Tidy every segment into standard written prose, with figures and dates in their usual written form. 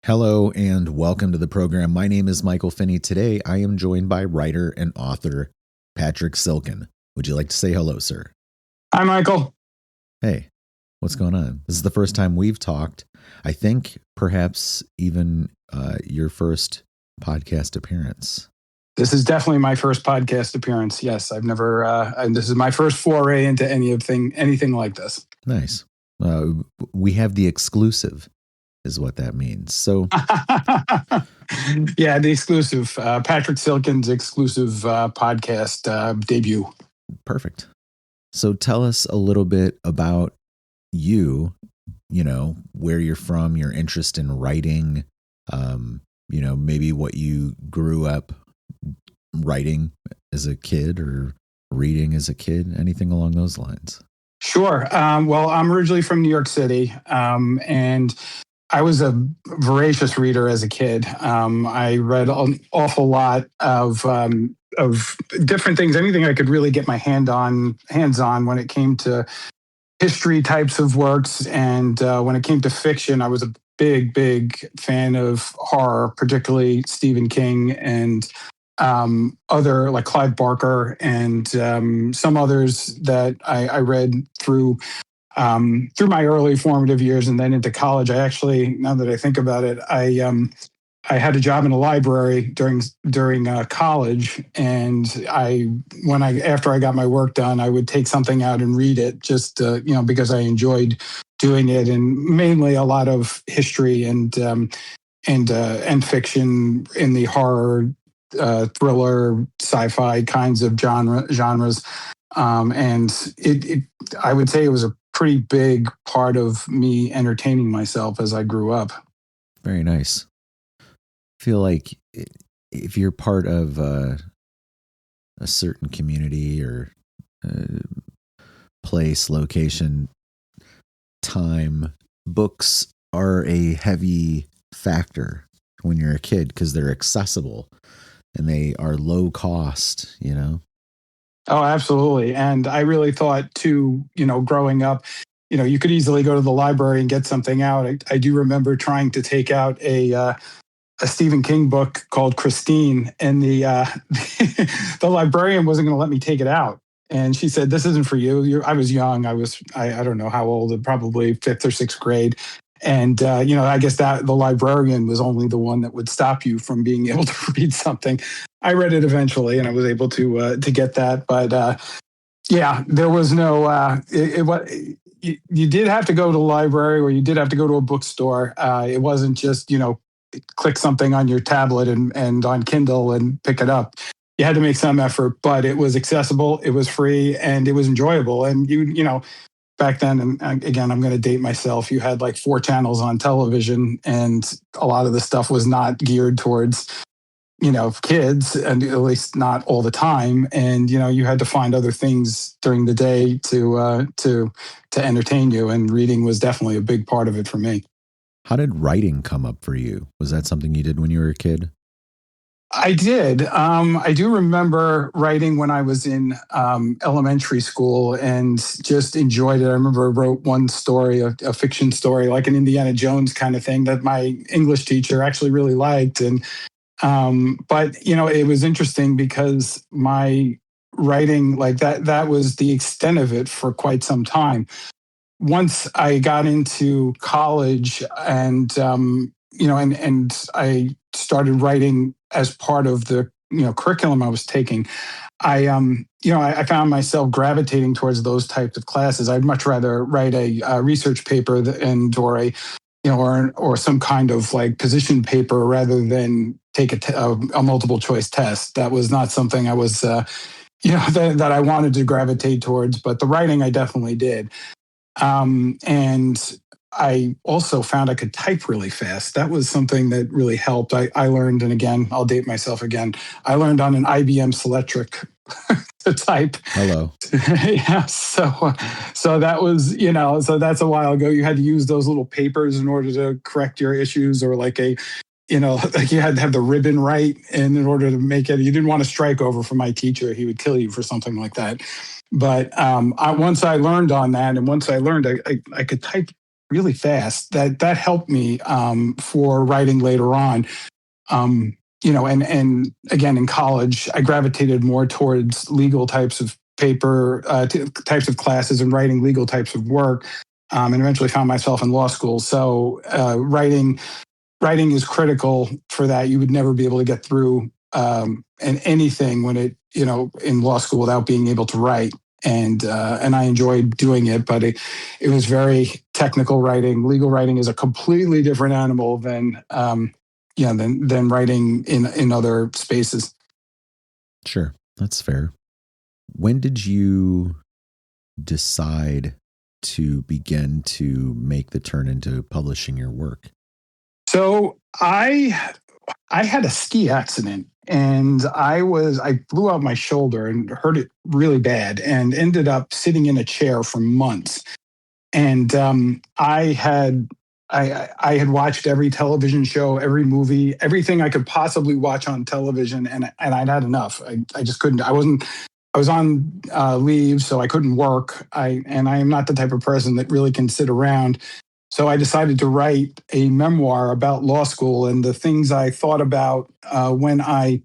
Hello and welcome to the program. My name is Michael Finney. Today I am joined by writer and author Patrick Silken. Would you like to say hello, sir? Hi, Michael. Hey, what's going on? This is the first time we've talked. I think perhaps even your first podcast appearance. This is definitely my first podcast appearance. Yes, I've never, and this is my first foray into anything like this. Nice. We have the exclusive, is what that means. So, yeah, the exclusive, Patrick Silken's exclusive podcast debut. Perfect. So tell us a little bit about you, where you're from, your interest in writing, maybe what you grew up writing as a kid or reading as a kid, anything along those lines. Sure. Well, I'm originally from New York City, and I was a voracious reader as a kid. I read an awful lot of different things, anything I could really get my hands on when it came to history types of works. And when it came to fiction, I was a big fan of horror, particularly Stephen King and other like Clive Barker and some others that I read through my early formative years and then into college. I actually, now that I think about it, I had a job in a library during college, and after I got my work done, I would take something out and read it just because I enjoyed doing it, and mainly a lot of history and fiction in the horror, thriller, sci-fi kinds of genres. And I would say it was a pretty big part of me entertaining myself as I grew up. Very nice. I feel like if you're part of a certain community or place, location, time, books are a heavy factor when you're a kid because they're accessible and they are low cost, Oh, absolutely. And I really thought too, growing up, you could easily go to the library and get something out. I do remember trying to take out a Stephen King book called Christine, and the the librarian wasn't going to let me take it out. And she said, "This isn't for you." I was young. I don't know how old, probably fifth or sixth grade. And I guess that the librarian was only the one that would stop you from being able to read something. I read it eventually, and I was able to get that. But yeah, there was no. You did have to go to the library, or you did have to go to a bookstore. It wasn't just click something on your tablet and on Kindle and pick it up. You had to make some effort, but it was accessible, it was free, and it was enjoyable. And back then, and again, I'm going to date myself, you had like 4 channels on television, and a lot of the stuff was not geared towards kids, and at least not all the time. And you had to find other things during the day to entertain you, and reading was definitely a big part of it for me. How did writing come up for you? Was that something you did when you were a kid? I did. I do remember writing when I was in elementary school and just enjoyed it. I remember I wrote one story, a fiction story, like an Indiana Jones kind of thing that my English teacher actually really liked. And but it was interesting because my writing like that was the extent of it for quite some time. Once I got into college and and I started writing as part of the curriculum I was taking, I found myself gravitating towards those types of classes. I'd much rather write a research paper or some kind of like position paper rather than take a multiple choice test. That was not something I was that I wanted to gravitate towards, but the writing I definitely did. And I also found I could type really fast. That was something that really helped. I learned, and again, I'll date myself again. I learned on an IBM Selectric to type. Hello. Yeah. So that was, so that's a while ago. You had to use those little papers in order to correct your issues, or like like you had to have the ribbon right. And in order to make it, you didn't want to strike over from my teacher. He would kill you for something like that. But once I learned on that, and once I learned, I could type really fast. That helped me for writing later on. And again, in college, I gravitated more towards legal types of paper, types of classes, and writing legal types of work, and eventually found myself in law school. So writing is critical for that. You would never be able to get through anything in law school without being able to write. And I enjoyed doing it, but it was very technical writing. Legal writing is a completely different animal than writing in other spaces. Sure, that's fair. When did you decide to begin to make the turn into publishing your work? So I had a ski accident, and I blew out my shoulder and hurt it really bad, and ended up sitting in a chair for months. And I had watched every television show, every movie, everything I could possibly watch on television, and I'd had enough. I just couldn't. I was on leave, so I couldn't work. I am not the type of person that really can sit around. So I decided to write a memoir about law school and the things I thought about when I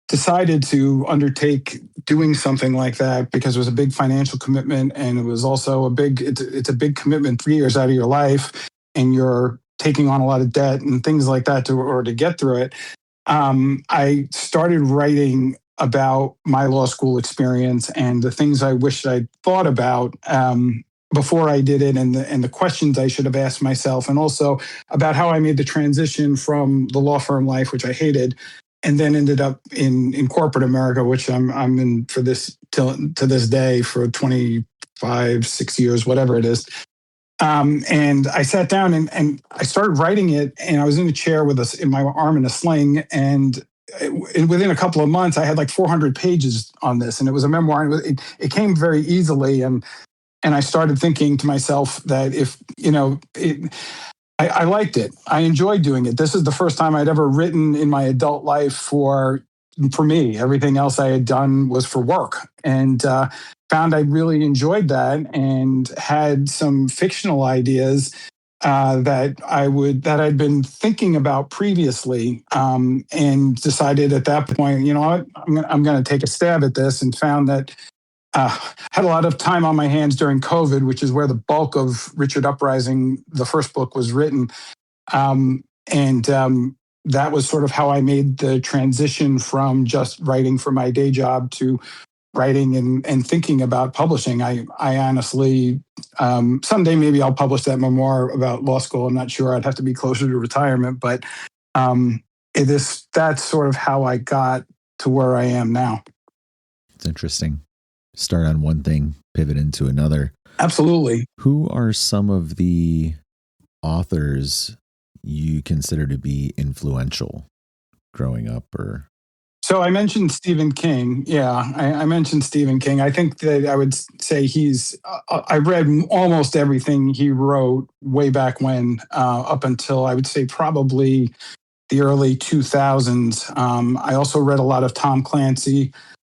decided to undertake doing something like that, because it was a big financial commitment, and it was also it's a big commitment, 3 years out of your life, and you're taking on a lot of debt and things like that to get through it. I started writing about my law school experience and the things I wished I'd thought about before I did it, and the questions I should have asked myself, and also about how I made the transition from the law firm life, which I hated, and then ended up in corporate America, which I'm in to this day for 6 years, whatever it is. And I sat down and I started writing it, and I was in a chair in my arm in a sling, and within a couple of months, I had like 400 pages on this, and it was a memoir. And it came very easily, and I started thinking to myself that I liked it. I enjoyed doing it. This is the first time I'd ever written in my adult life for me. Everything else I had done was for work, and found I really enjoyed that, and had some fictional ideas that I'd been thinking about previously, and decided at that point, you know what, I'm going to take a stab at this, and found that had a lot of time on my hands during COVID, which is where the bulk of Richard Uprising, the first book, was written. And that was sort of how I made the transition from just writing for my day job to writing and thinking about publishing. I honestly, someday maybe I'll publish that memoir about law school. I'm not sure. I'd have to be closer to retirement, but that's sort of how I got to where I am now. It's interesting. Start on one thing, pivot into another. Absolutely. Who are some of the authors you consider to be influential growing up? So I mentioned Stephen King. Yeah, I mentioned Stephen King. I think that I would say I read almost everything he wrote way back when, up until I would say probably the early 2000s. I also read a lot of Tom Clancy.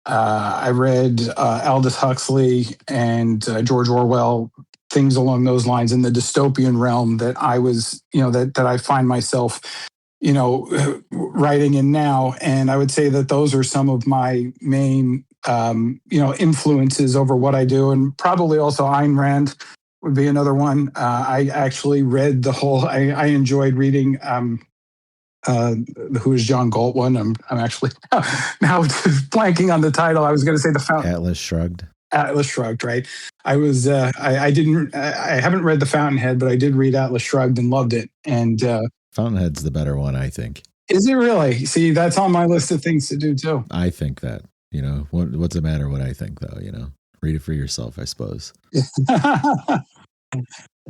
I read Aldous Huxley and George Orwell, things along those lines in the dystopian realm that that I find myself, writing in now. And I would say that those are some of my main, influences over what I do. And probably also Ayn Rand would be another one. I actually read I enjoyed reading who is John Galt one. I'm actually now blanking on the title. I was going to say Atlas Shrugged. Atlas Shrugged, right? I haven't read The Fountainhead, but I did read Atlas Shrugged and loved it. And Fountainhead's the better one, I think. Is it really? See, that's on my list of things to do too. I think that, what's the matter what I think though, read it for yourself, I suppose.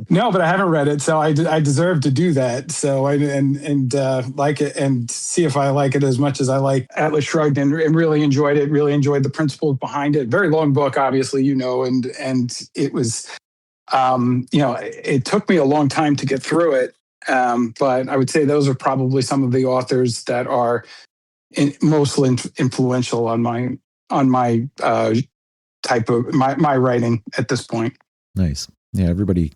No, but I haven't read it, so I deserve to do that. So and like it and see if I like it as much as I like Atlas Shrugged, and really enjoyed it. Really enjoyed the principles behind it. Very long book, obviously, and it was, it took me a long time to get through it. But I would say those are probably some of the authors that are mostly influential on my type of my writing at this point. Nice. Yeah, everybody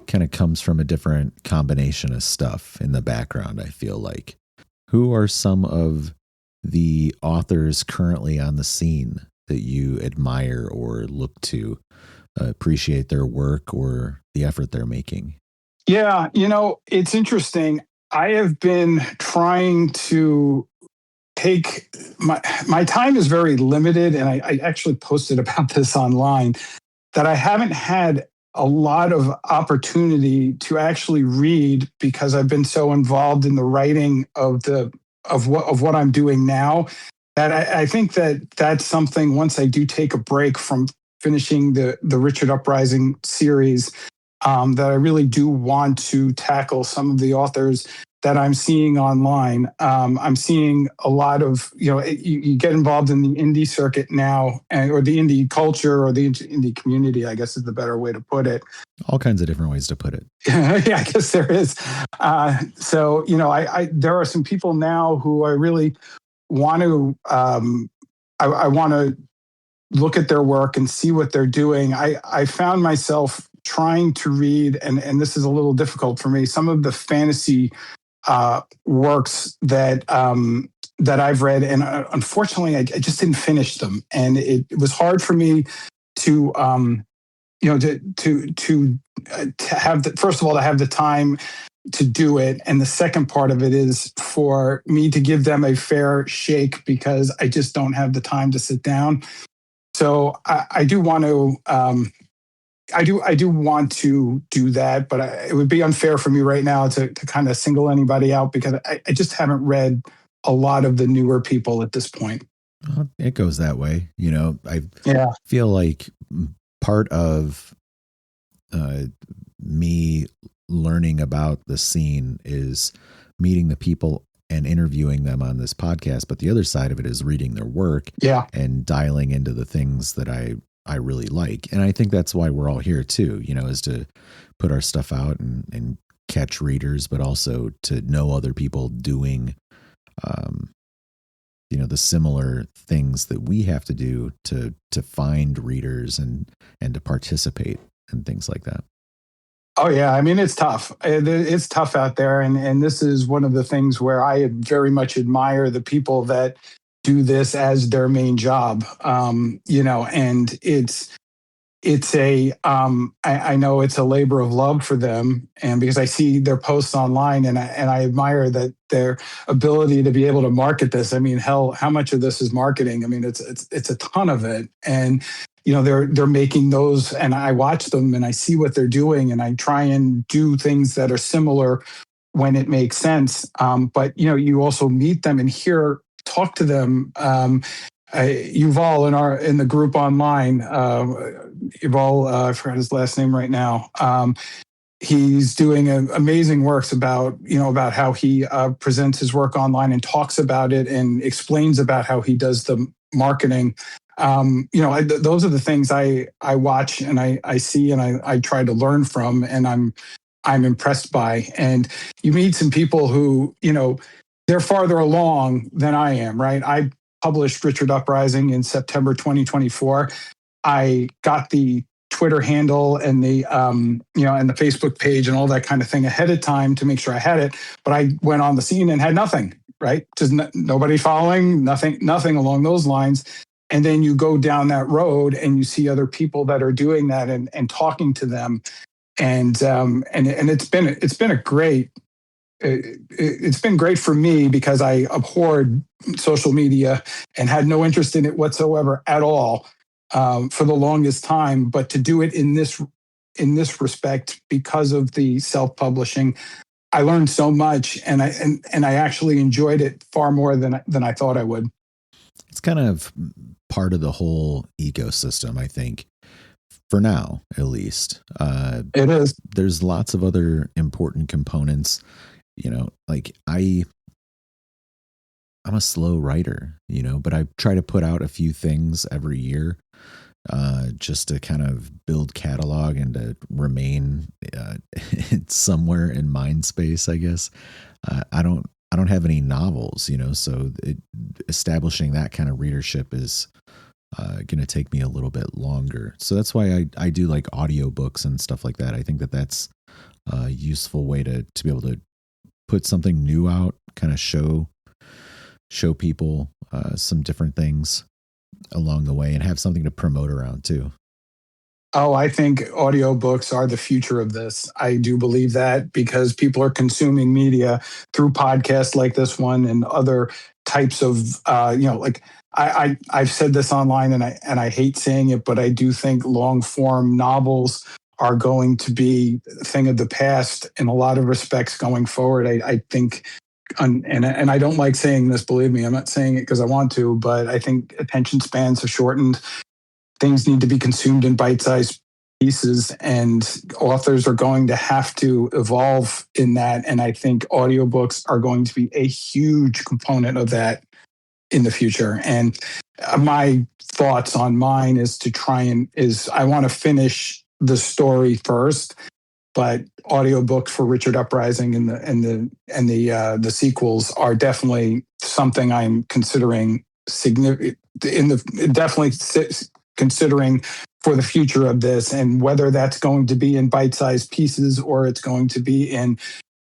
kind of comes from a different combination of stuff in the background, I feel like. Who are some of the authors currently on the scene that you admire or look to appreciate their work or the effort they're making? Yeah, it's interesting. I have been trying to take my time is very limited, and I actually posted about this online that I haven't had a lot of opportunity to actually read because I've been so involved in the writing of what I'm doing now that I think that that's something. Once I do take a break from finishing the Richard Uprising series, that I really do want to tackle some of the authors that I'm seeing online. I'm seeing a lot of, you get involved in the indie circuit now, or the indie culture, or the indie community, I guess is the better way to put it. All kinds of different ways to put it. Yeah, I guess there is. So, there are some people now who I really want to, I want to look at their work and see what they're doing. I found myself trying to read, and this is a little difficult for me, some of the fantasy works that I've read, and unfortunately, I just didn't finish them, and it was hard for me to to have first of all to have the time to do it, and the second part of it is for me to give them a fair shake because I just don't have the time to sit down. So I do want to. I do want to do that, but it would be unfair for me right now to kind of single anybody out because I just haven't read a lot of the newer people at this point. It goes that way. I Yeah. feel like part of me learning about the scene is meeting the people and interviewing them on this podcast. But the other side of it is reading their work, and dialing into the things that I really like. And I think that's why we're all here too, is to put our stuff out and catch readers, but also to know other people doing, the similar things that we have to do to find readers and to participate and things like that. Oh yeah. I mean, it's tough. It's tough out there. And this is one of the things where I very much admire the people that do this as their main job. And it's I know it's a labor of love for them, and because I see their posts online, and I admire that their ability to be able to market this. I mean, hell, how much of this is marketing? I mean, it's a ton of it, and they're making those, and I watch them and I see what they're doing, and I try and do things that are similar when it makes sense. But you also meet them and talk to them. Yuval in the group online, Yuval, I forgot his last name right now. He's doing amazing works about how he presents his work online and talks about it and explains about how he does the marketing. Those are the things I watch and I see and I try to learn from, and I'm impressed by. And you meet some people who they're farther along than I am. Right, I published Richard Uprising in September 2024. I got the Twitter handle and the and the Facebook page and all that kind of thing ahead of time to make sure I had it. But I went on the scene and had nothing. Right, just nobody following, nothing along those lines. And then you go down that road and you see other people that are doing that and talking to them, and it's been a great. It's been great for me because I abhorred social media and had no interest in it whatsoever at all for the longest time. But to do it in this respect because of the self-publishing, I learned so much, and I actually enjoyed it far more than I thought I would. It's kind of part of the whole ecosystem, I think. For now, at least. It is. There's lots of other important components. Like I'm a slow writer, but I try to put out a few things every year, just to kind of build catalog and to remain somewhere in mind space, I guess. I don't have any novels, so establishing that kind of readership is going to take me a little bit longer. So that's why I do like audiobooks and stuff like that. I think that that's a useful way to be able to put something new out, kind of show people some different things along the way and have something to promote around too. Oh, I think audiobooks are the future of this. I do believe that because people are consuming media through podcasts like this one and other types of, like I've said this online and I hate saying it, but I do think long form novels are going to be a thing of the past in a lot of respects going forward. I think, and I don't like saying this, believe me, I'm not saying it because I want to, but I think attention spans have shortened. Things need to be consumed in bite-sized pieces, and authors are going to have to evolve in that. And I think audiobooks are going to be a huge component of that in the future. And my thoughts on mine is I want to finish the story first, but audiobooks for Richard Uprising and the sequels are definitely something I'm considering significant considering for the future of this, and whether that's going to be in bite-sized pieces or it's going to be in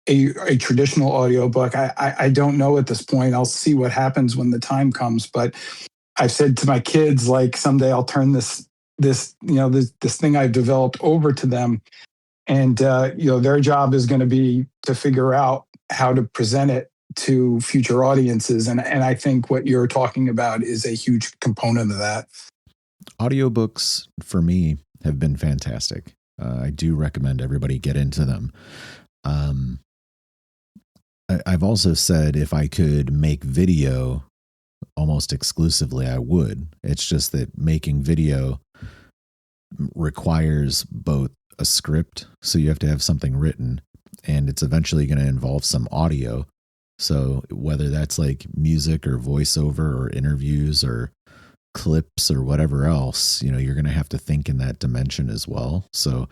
a traditional audiobook. I don't know at this point. I'll see what happens when the time comes. But I've said to my kids, like, someday I'll turn this thing I've developed over to them, and their job is going to be to figure out how to present it to future audiences. And I think what you're talking about is a huge component of that. Audiobooks for me have been fantastic. I do recommend everybody get into them. I've also said if I could make video almost exclusively, I would. It's just that making video requires both a script, so you have to have something written, and it's eventually going to involve some audio. So whether that's like music or voiceover or interviews or clips or whatever else, you're going to have to think in that dimension as well. So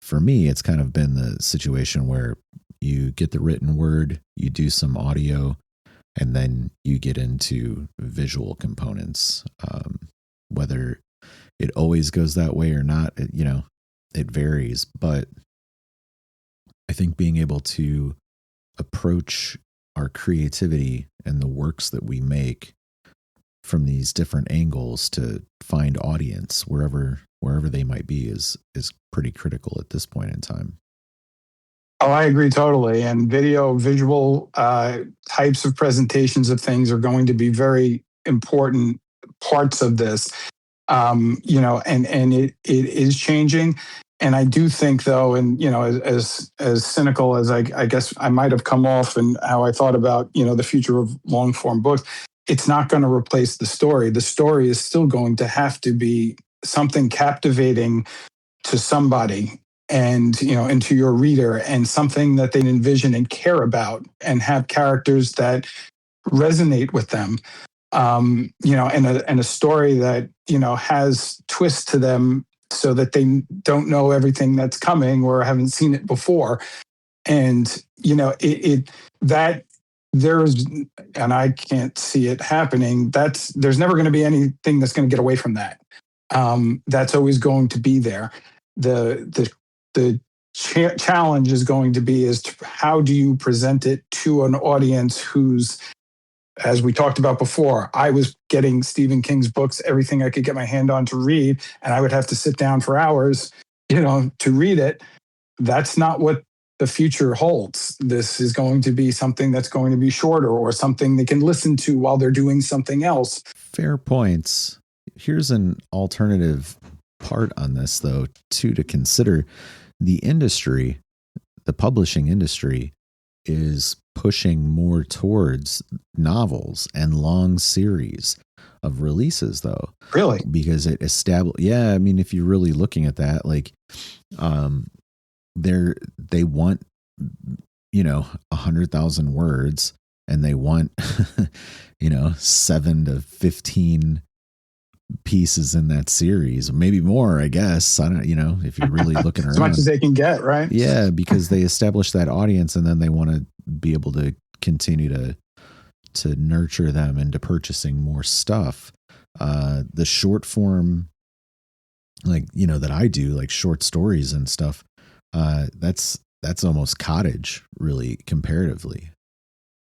for me, it's kind of been the situation where you get the written word, you do some audio, and then you get into visual components. Whether it always goes that way or not, it varies. But I think being able to approach our creativity and the works that we make from these different angles to find audience wherever they might be is pretty critical at this point in time. Oh, I agree totally. And visual types of presentations of things are going to be very important parts of this. And it is changing. And I do think, though, and as cynical as I guess I might have come off, and how I thought about the future of long form books, it's not going to replace the story. The story is still going to have to be something captivating to somebody, and to your reader, and something that they envision and care about, and have characters that resonate with them. And a story that has twists to them, so that they don't know everything that's coming or haven't seen it before. And there's, and I can't see it happening. There's never going to be anything that's going to get away from that. That's always going to be there. The challenge is going to be how do you present it to an audience who's, as we talked about before, I was getting Stephen King's books, everything I could get my hand on to read, and I would have to sit down for hours, to read it. That's not what the future holds. This is going to be something that's going to be shorter, or something they can listen to while they're doing something else. Fair points. Here's an alternative part on this, though, too, to consider. The industry, the publishing industry, is pushing more towards novels and long series of releases, though. Really? Because it established, yeah, I mean, if you're really looking at that, like, they want, 100,000 words, and they want, 7 to 15 pieces in that series, maybe more, I guess. I don't, if you're really looking around. As much as they can get, right? Yeah, because they establish that audience, and then they want to be able to continue to nurture them into purchasing more stuff. The short form, like, that I do, like short stories and stuff, that's almost cottage, really, comparatively.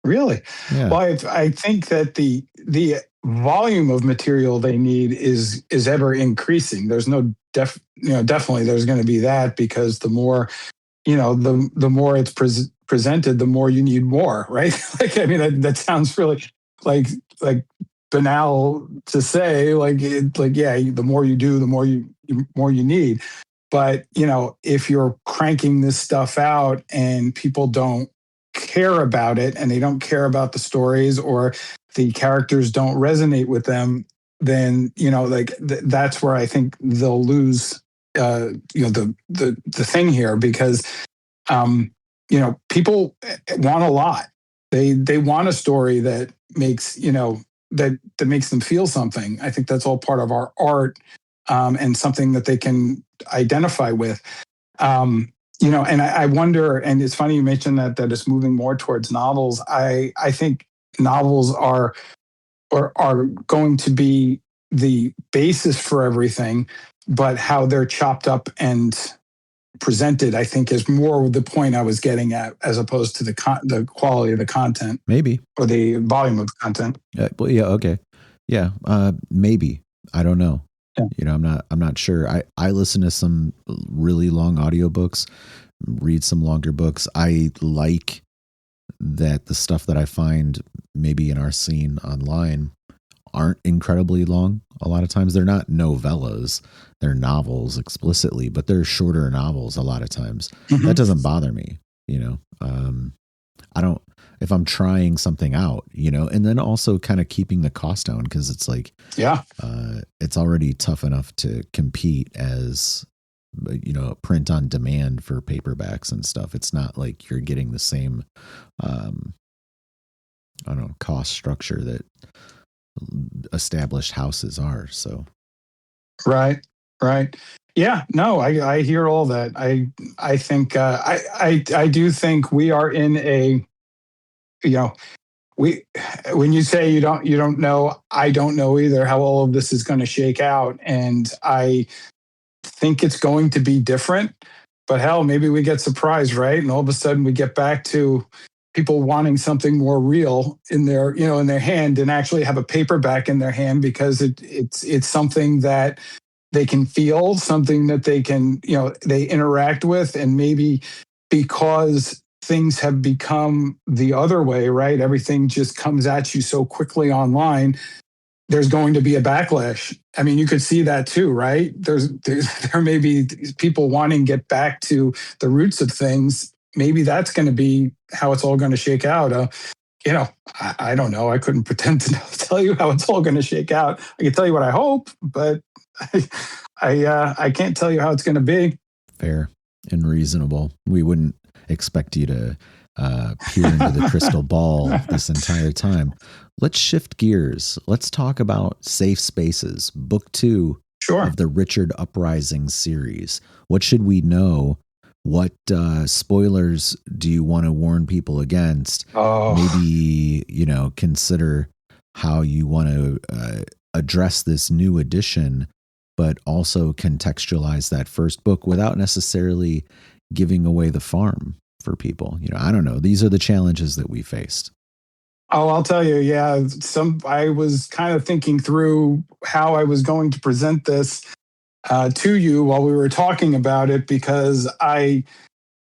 Really? Yeah. Well, I think that the volume of material they need is ever increasing. There's no definitely there's going to be that, because the more, the more it's presented, the more you need more, right? Like, I mean, that sounds really like like banal to say, like yeah, the more you do, the more you need. But, if you're cranking this stuff out and people don't care about it, and they don't care about the stories, or the characters don't resonate with them, then, like that's where I think they'll lose, the thing here, because, um, people want a lot. They want a story that makes, that makes them feel something. I think that's all part of our art, and something that they can identify with. And I wonder, and it's funny you mentioned that it's moving more towards novels. I think novels are going to be the basis for everything, but how they're chopped up and presented, I think, is more the point I was getting at, as opposed to the quality of the content, Maybe. or the volume of content. Well, yeah. Okay. Yeah. Maybe. I don't know. Yeah. I'm not sure. I listen to some really long audiobooks, read some longer books. I like that the stuff that I find maybe in our scene online aren't incredibly long. A lot of times they're not novellas, they're novels explicitly, but they're shorter novels a lot of times. Mm-hmm. That doesn't bother me, I don't, if I'm trying something out, and then also kind of keeping the cost down, because it's like, it's already tough enough to compete as, print on demand for paperbacks and stuff. It's not like you're getting the same, I don't know, cost structure that established houses are. So, right. Yeah, no, I hear all that. I think, I do think we are in a, we when you say you don't know, I don't know either how all of this is going to shake out, and I think it's going to be different. But hell, maybe we get surprised, right? And all of a sudden we get back to people wanting something more real in their, in their hand, and actually have a paperback in their hand, because it's something that they can feel, something that they can, they interact with. And maybe because things have become the other way, right? Everything just comes at you so quickly online. There's going to be a backlash. I mean, you could see that too, right? There may be people wanting to get back to the roots of things. Maybe that's going to be how it's all going to shake out. I don't know. I couldn't pretend to tell you how it's all going to shake out. I can tell you what I hope, but I can't tell you how it's going to be. Fair and reasonable. We wouldn't expect you to peer into the crystal ball this entire time. Let's shift gears. Let's talk about Safe Spaces, book 2 of the Richard Uprising series. What should we know? What spoilers do you want to warn people against? Maybe, consider how you want to address this new edition, but also contextualize that first book without necessarily giving away the farm for people. I don't know. These are the challenges that we faced. Oh, I'll tell you. Yeah. I was kind of thinking through how I was going to present this to you while we were talking about it, because I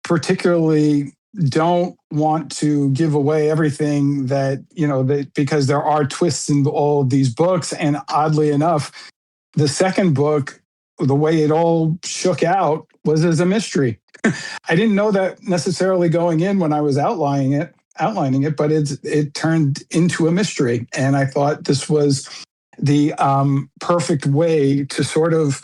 particularly don't want to give away everything that, because there are twists in all of these books. And oddly enough, the second book, the way it all shook out was as a mystery. I didn't know that necessarily going in when I was outlining it, but it turned into a mystery. And I thought this was the perfect way to sort of,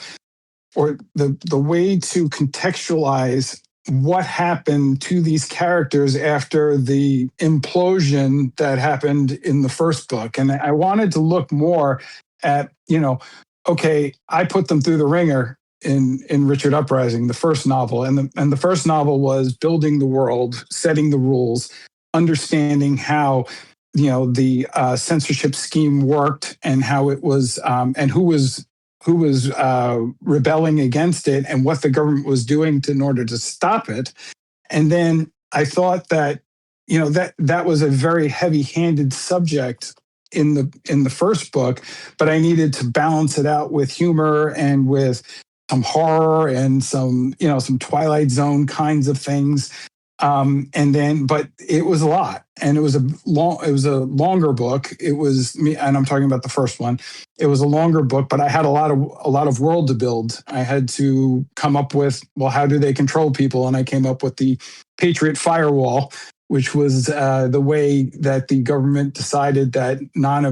or the way to contextualize what happened to these characters after the implosion that happened in the first book. And I wanted to look more at, okay, I put them through the ringer in Richard Uprising, the first novel. And the first novel was building the world, setting the rules, understanding how the censorship scheme worked and how it was, and who was rebelling against it and what the government was doing in order to stop it. And then I thought that that was a very heavy-handed subject in the first book, but I needed to balance it out with humor and with some horror and some Twilight Zone kinds of things. But it was a lot, and it was a longer book. It was me, and I'm talking about the first one. It was a longer book, but I had a lot of world to build. I had to come up with, well, how do they control people? And I came up with the Patriot Firewall, which was the way that the government decided that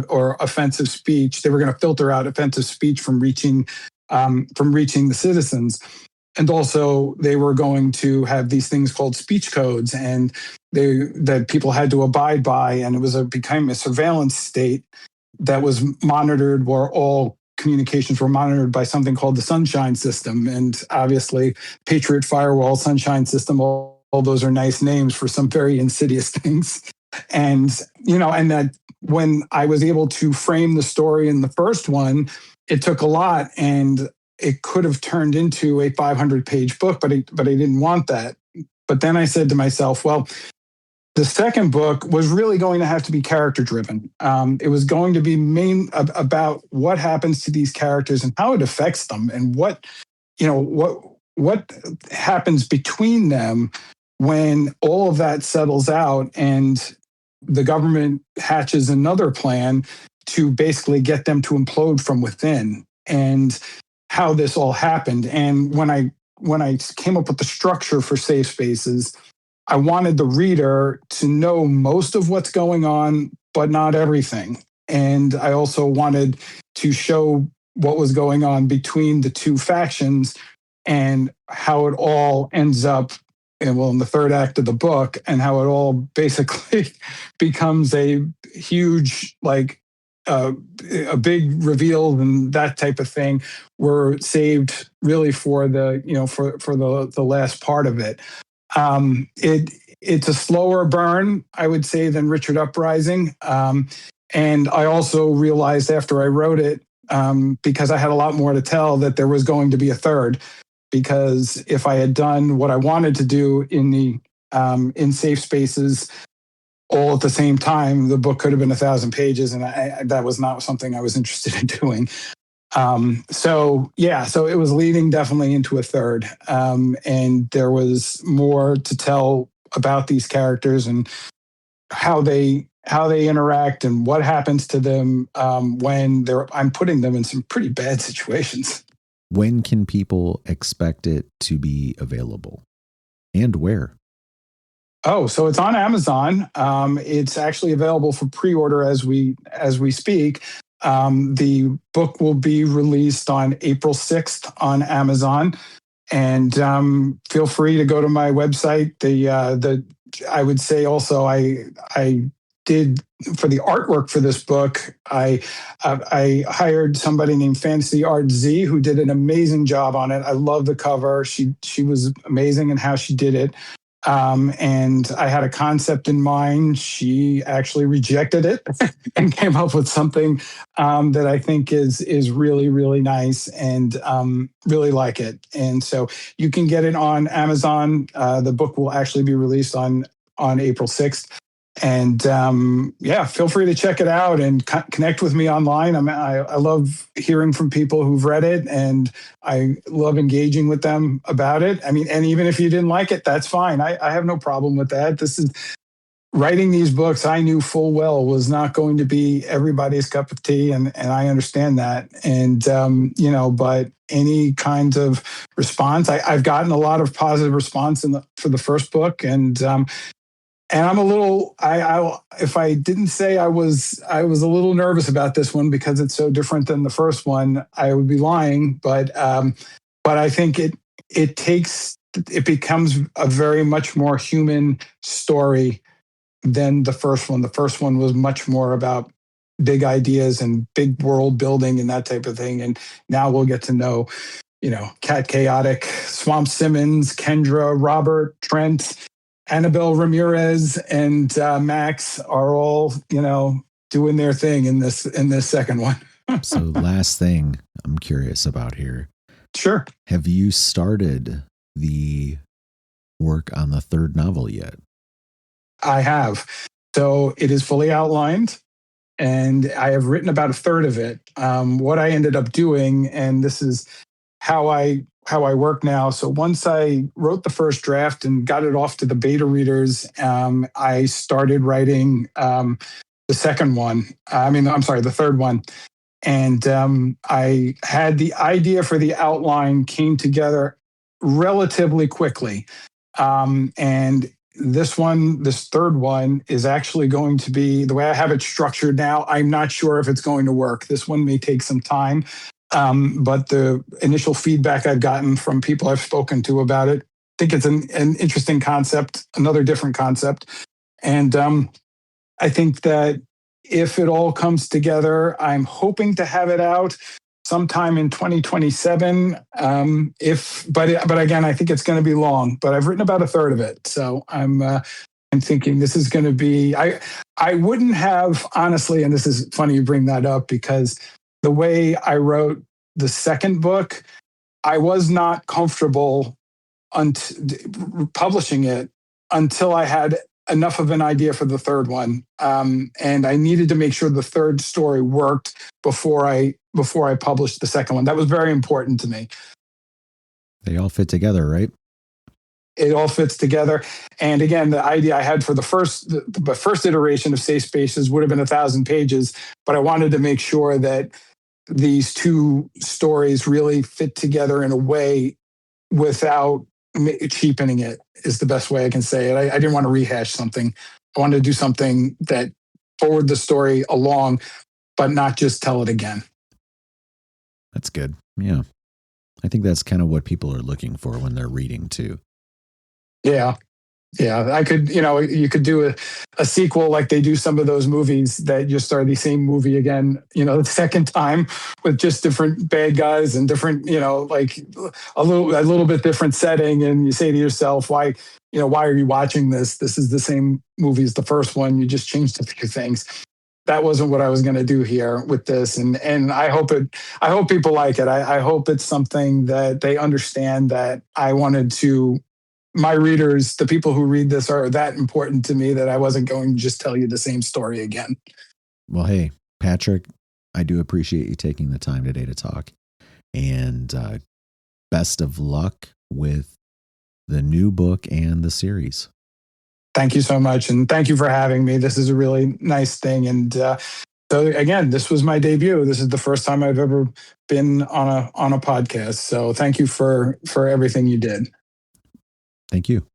or offensive speech, they were going to filter out offensive speech from reaching the citizens. And also, they were going to have these things called speech codes, and that people had to abide by. And it became a surveillance state that was monitored, where all communications were monitored by something called the Sunshine System. And obviously, Patriot Firewall, Sunshine System, all those are nice names for some very insidious things. And and that when I was able to frame the story in the first one, it took a lot, and it could have turned into a 500-page book, but I didn't want that. But then I said to myself, well, the second book was really going to have to be character driven. It was going to be about what happens to these characters and how it affects them, and what happens between them when all of that settles out and the government hatches another plan to basically get them to implode from within, and how this all happened. And when I came up with the structure for Safe Spaces, I wanted the reader to know most of what's going on, but not everything. And I also wanted to show what was going on between the two factions and how it all ends up in the third act of the book, and how it all basically becomes a huge, a big reveal and that type of thing, were saved really for the last part of it. It's a slower burn, I would say, than Richard Uprising. And I also realized after I wrote it, because I had a lot more to tell, that there was going to be a third. Because if I had done what I wanted to do in Safe Spaces all at the same time, the book could have been 1,000 pages, and that was not something I was interested in doing. So it was leading definitely into a third, and there was more to tell about these characters and how they interact and what happens to them when I'm putting them in some pretty bad situations. When can people expect it to be available, and where? Oh, so it's on Amazon. It's actually available for pre-order as we speak. The book will be released on April 6th on Amazon, and feel free to go to my website. I would say also I did, for the artwork for this book, I hired somebody named Fantasy Art Z, who did an amazing job on it. I love the cover. She was amazing in how she did it. And I had a concept in mind. She actually rejected it and came up with something that I think is really, really nice, and really like it. And so you can get it on Amazon. The book will actually be released on April 6th. And feel free to check it out and connect with me online. I love hearing from people who've read it, and I love engaging with them about it. I mean, and even if you didn't like it, that's fine. I have no problem with that. This is writing these books. I knew full well was not going to be everybody's cup of tea, and I understand that. And but any kind of response, I've gotten a lot of positive response for the first book, and I'm a little. If I didn't say I was a little nervous about this one because it's so different than the first one, I would be lying. But I think it becomes a very much more human story than the first one. The first one was much more about big ideas and big world building and that type of thing. And now we'll get to know, Cat Chaotic, Swamp Simmons, Kendra, Robert, Trent, Annabelle Ramirez and Max are all, doing their thing in this second one. So last thing I'm curious about here. Sure. Have you started the work on the third novel yet? I have. So it is fully outlined, and I have written about a third of it. What I ended up doing, and this is how I work now. So once I wrote the first draft and got it off to the beta readers, I started writing the second one. I'm sorry, the third one. And I had the idea for the outline came together relatively quickly. And this third one is actually going to be the way I have it structured now. I'm not sure if it's going to work. This one may take some time. But the initial feedback I've gotten from people I've spoken to about it, I think it's an interesting concept, another different concept. And I think that if it all comes together, I'm hoping to have it out sometime in 2027. But again, I think it's going to be long. But I've written about a third of it, so I'm thinking this is going to be. I wouldn't have honestly, and this is funny you bring that up because the way I wrote the second book, I was not comfortable publishing it until I had enough of an idea for the third one, and I needed to make sure the third story worked before I published the second one. That was very important to me. They all fit together, right? It all fits together. And again, the idea I had for the first iteration of Safe Spaces would have been 1,000 pages, but I wanted to make sure that these two stories really fit together in a way without cheapening it, is the best way I can say it. I didn't want to rehash something. I wanted to do something that forward the story along, but not just tell it again. That's good. Yeah. I think that's kind of what people are looking for when they're reading too. Yeah. Yeah. I could, you could do a sequel like they do some of those movies that just are the same movie again, the second time with just different bad guys and different, like a little bit different setting. And you say to yourself, why are you watching this? This is the same movie as the first one. You just changed a few things. That wasn't what I was going to do here with this. And I hope people like it. I hope it's something that they understand that I wanted to. My readers, the people who read this, are that important to me that I wasn't going to just tell you the same story again. Well, hey, Patrick, I do appreciate you taking the time today to talk. And best of luck with the new book and the series. Thank you so much. And thank you for having me. This is a really nice thing. And so again, this was my debut. This is the first time I've ever been on a podcast. So thank you for everything you did. Thank you.